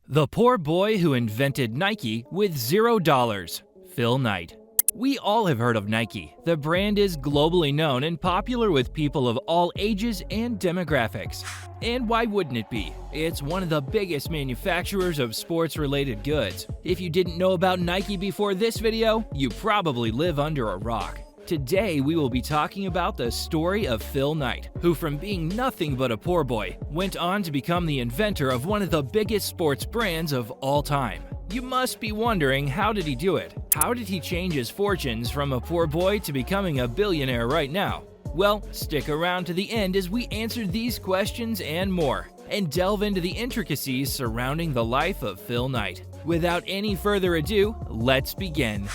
The poor boy who invented Nike with $0. Phil Knight. We all have heard of Nike. The brand is globally known and popular with people of all ages and demographics. And why wouldn't it be? It's one of the biggest manufacturers of sports-related goods. If you didn't know about Nike before this video, you probably live under a rock. Today, we will be talking about the story of Phil Knight, who from being nothing but a poor boy, went on to become the inventor of one of the biggest sports brands of all time. You must be wondering, how did he do it? How did he change his fortunes from a poor boy to becoming a billionaire right now? Well, stick around to the end as we answer these questions and more, and delve into the intricacies surrounding the life of Phil Knight. Without any further ado, let's begin.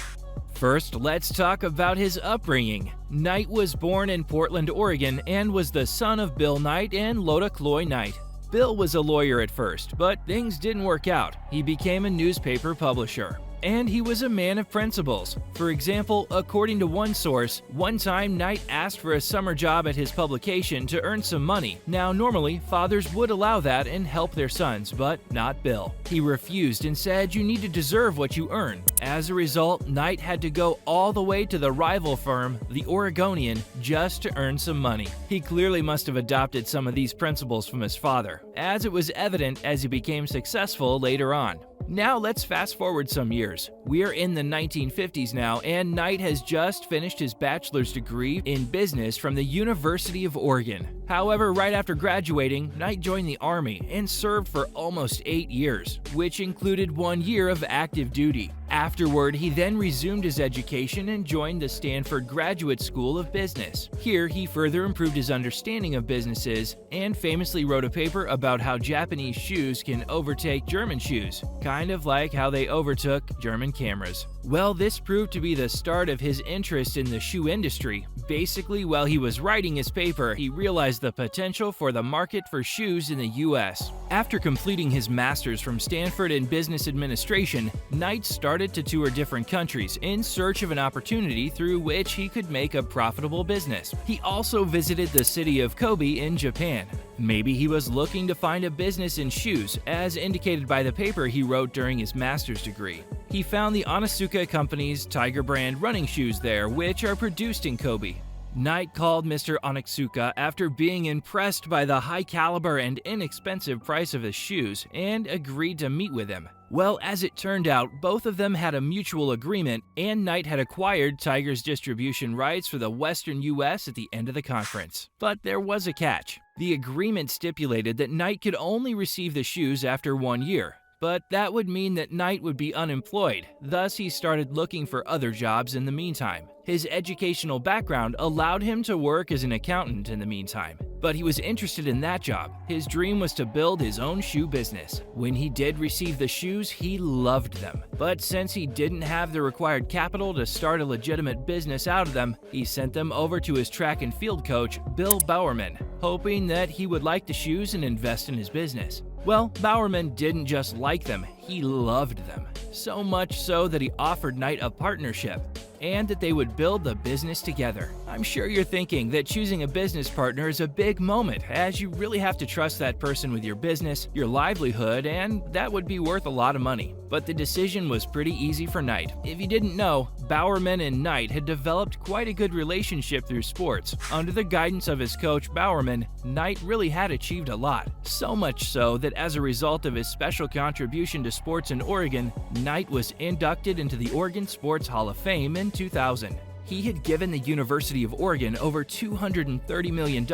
First, let's talk about his upbringing. Knight was born in Portland, Oregon, and was the son of Bill Knight and Loda Cloy Knight. Bill was a lawyer at first, but things didn't work out. He became a newspaper publisher. And he was a man of principles. For example, according to one source, one time Knight asked for a summer job at his publication to earn some money. Now, normally, fathers would allow that and help their sons, but not Bill. He refused and said, "You need to deserve what you earn." As a result, Knight had to go all the way to the rival firm, the Oregonian, just to earn some money. He clearly must have adopted some of these principles from his father, as it was evident as he became successful later on. Now let's fast forward some years. We're in the 1950s now, and Knight has just finished his bachelor's degree in business from the University of Oregon. However, right after graduating, Knight joined the Army and served for almost 8 years, which included 1 year of active duty. Afterward, he then resumed his education and joined the Stanford Graduate School of Business. Here, he further improved his understanding of businesses and famously wrote a paper about how Japanese shoes can overtake German shoes, kind of like how they overtook German cameras. Well, this proved to be the start of his interest in the shoe industry. Basically, while he was writing his paper, he realized the potential for the market for shoes in the US. After completing his master's from Stanford in Business Administration, Knight started to tour different countries in search of an opportunity through which he could make a profitable business. He also visited the city of Kobe in Japan. Maybe he was looking to find a business in shoes, as indicated by the paper he wrote during his master's degree. He found the Onitsuka Company's Tiger brand running shoes there, which are produced in Kobe. Knight called Mr. Onitsuka after being impressed by the high caliber and inexpensive price of his shoes and agreed to meet with him. Well, as it turned out, both of them had a mutual agreement, and Knight had acquired Tiger's distribution rights for the Western US at the end of the conference. But there was a catch. The agreement stipulated that Knight could only receive the shoes after 1 year. But that would mean that Knight would be unemployed, thus he started looking for other jobs in the meantime. His educational background allowed him to work as an accountant in the meantime, but he was interested in that job. His dream was to build his own shoe business. When he did receive the shoes, he loved them. But since he didn't have the required capital to start a legitimate business out of them, he sent them over to his track and field coach, Bill Bowerman, hoping that he would like the shoes and invest in his business. Well, Bowerman didn't just like them, he loved them. So much so that he offered Knight a partnership, and that they would build the business together. I'm sure you're thinking that choosing a business partner is a big moment, as you really have to trust that person with your business, your livelihood, and that would be worth a lot of money. But the decision was pretty easy for Knight. If you didn't know, Bowerman and Knight had developed quite a good relationship through sports. Under the guidance of his coach, Bowerman, Knight really had achieved a lot. So much so that as a result of his special contribution to sports in Oregon, Knight was inducted into the Oregon Sports Hall of Fame in 2000. He had given the University of Oregon over $230 million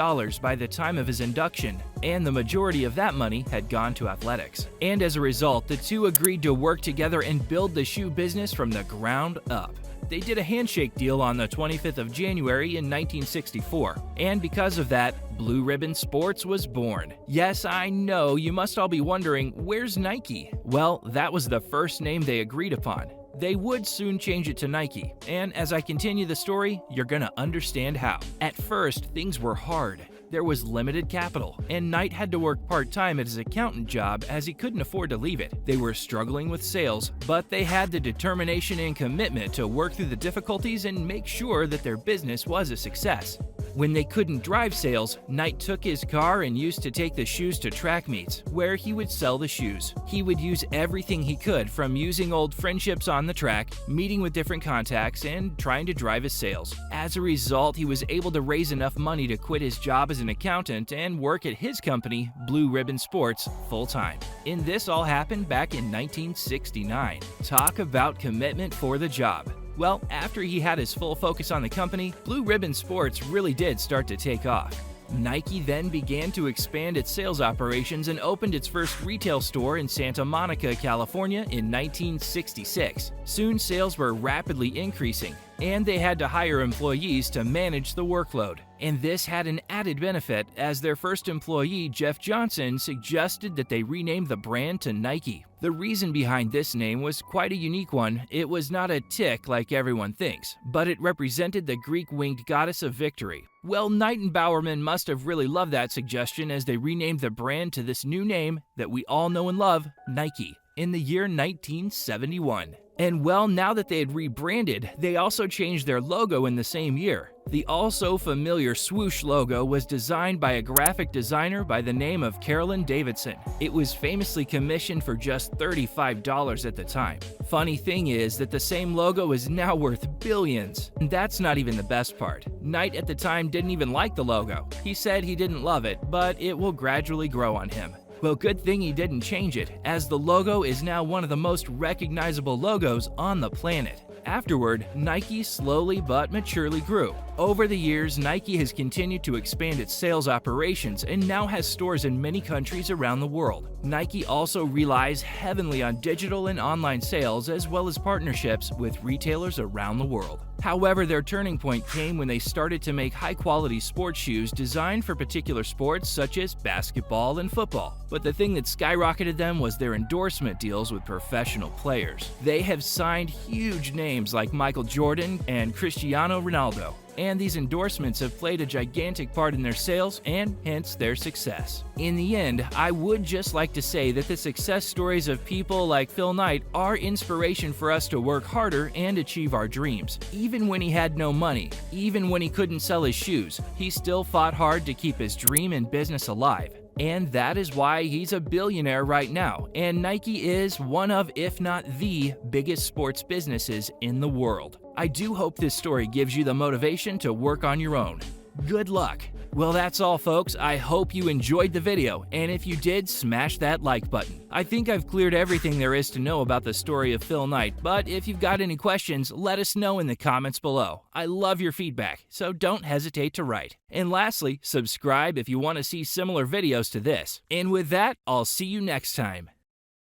by the time of his induction, and the majority of that money had gone to athletics. And as a result, the two agreed to work together and build the shoe business from the ground up. They did a handshake deal on the 25th of January in 1964, and because of that, Blue Ribbon Sports was born. Yes, I know, you must all be wondering, where's Nike? Well, that was the first name they agreed upon. They would soon change it to Nike, and as I continue the story, you're gonna understand how. At first, things were hard. There was limited capital, and Knight had to work part-time at his accountant job as he couldn't afford to leave it. They were struggling with sales, but they had the determination and commitment to work through the difficulties and make sure that their business was a success. When they couldn't drive sales, Knight took his car and used to take the shoes to track meets, where he would sell the shoes. He would use everything he could, from using old friendships on the track, meeting with different contacts, and trying to drive his sales. As a result, he was able to raise enough money to quit his job as an accountant and work at his company, Blue Ribbon Sports, full-time. And this all happened back in 1969. Talk about commitment for the job. Well, after he had his full focus on the company, Blue Ribbon Sports really did start to take off. Nike then began to expand its sales operations and opened its first retail store in Santa Monica, California in 1966. Soon sales were rapidly increasing, and they had to hire employees to manage the workload. And this had an added benefit, as their first employee, Jeff Johnson, suggested that they rename the brand to Nike. The reason behind this name was quite a unique one. It was not a tick like everyone thinks, but it represented the Greek winged goddess of victory. Well, Knight and Bowerman must have really loved that suggestion, as they renamed the brand to this new name that we all know and love, Nike, in the year 1971. And well, now that they had rebranded, they also changed their logo in the same year. The also familiar swoosh logo was designed by a graphic designer by the name of Carolyn Davidson. It was famously commissioned for just $35 at the time. Funny thing is that the same logo is now worth billions. And that's not even the best part. Knight at the time didn't even like the logo. He said he didn't love it, but it will gradually grow on him. Well, good thing he didn't change it, as the logo is now one of the most recognizable logos on the planet. Afterward, Nike slowly but maturely grew. Over the years, Nike has continued to expand its sales operations and now has stores in many countries around the world. Nike also relies heavily on digital and online sales, as well as partnerships with retailers around the world. However, their turning point came when they started to make high-quality sports shoes designed for particular sports such as basketball and football. But the thing that skyrocketed them was their endorsement deals with professional players. They have signed huge names like Michael Jordan and Cristiano Ronaldo, and these endorsements have played a gigantic part in their sales and hence their success. In the end, I would just like to say that the success stories of people like Phil Knight are inspiration for us to work harder and achieve our dreams. Even when he had no money, even when he couldn't sell his shoes, he still fought hard to keep his dream and business alive. And that is why he's a billionaire right now, and Nike is one of, if not the biggest sports businesses in the world. I do hope this story gives you the motivation to work on your own. Good luck! Well, that's all, folks. I hope you enjoyed the video, and if you did, smash that like button. I think I've cleared everything there is to know about the story of Phil Knight, but if you've got any questions, let us know in the comments below. I love your feedback, so don't hesitate to write. And lastly, subscribe if you want to see similar videos to this. And with that, I'll see you next time.